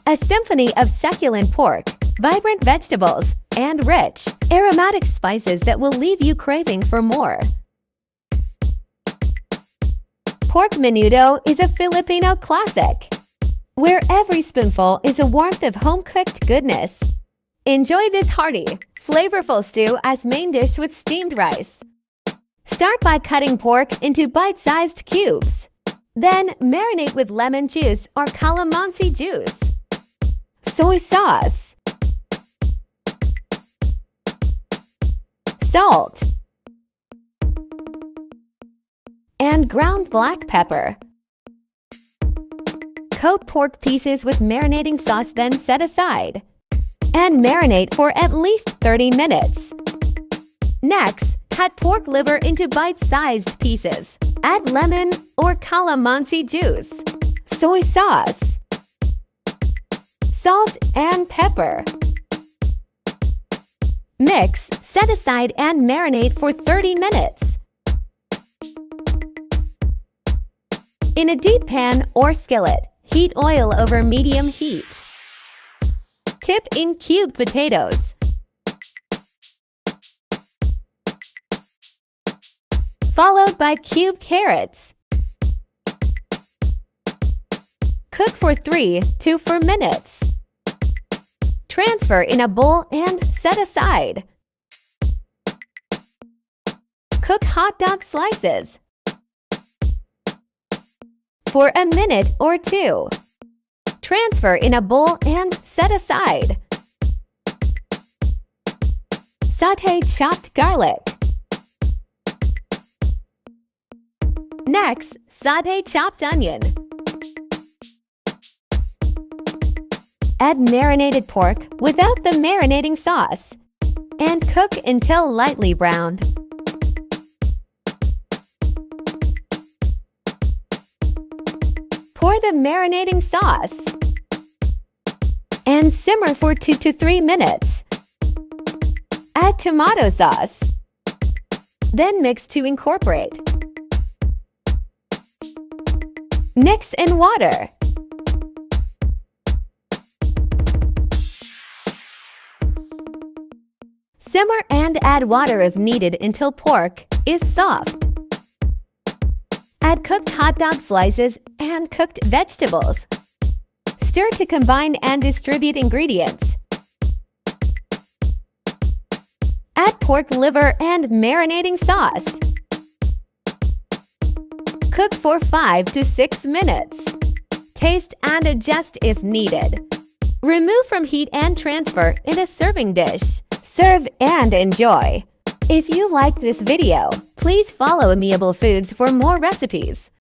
A symphony of succulent pork, vibrant vegetables, and rich, aromatic spices that will leave you craving for more. Pork menudo is a Filipino classic, where every spoonful is a warmth of home-cooked goodness. Enjoy this hearty, flavorful stew as main dish with steamed rice. Start by cutting pork into bite-sized cubes. Then marinate with lemon juice or calamansi juice, soy sauce, salt, and ground black pepper. Coat pork pieces with marinating sauce, then set aside and marinate for at least 30 minutes. Next, cut pork liver into bite-sized pieces. Add lemon or calamansi juice, soy sauce, salt, and pepper. Mix, set aside, and marinate for 30 minutes. In a deep pan or skillet, heat oil over medium heat. Dip in cubed potatoes. Followed by cubed carrots. Cook for 3 to 4 minutes. Transfer in a bowl and set aside. Cook hot dog slices for a minute or 2. Transfer in a bowl and set aside. Sauté chopped garlic. Next, sauté chopped onion. Add marinated pork without the marinating sauce and cook until lightly browned. Pour the marinating sauce and simmer for 2 to 3 minutes. Add tomato sauce, then mix to incorporate. Mix in water. Simmer and add water if needed until pork is soft. Add cooked hot dog slices and cooked vegetables. Stir to combine and distribute ingredients. Add pork liver and marinating sauce. Cook for 5 to 6 minutes. Taste and adjust if needed. Remove from heat and transfer in a serving dish. Serve and enjoy. If you liked this video, please follow Amiable Foods for more recipes.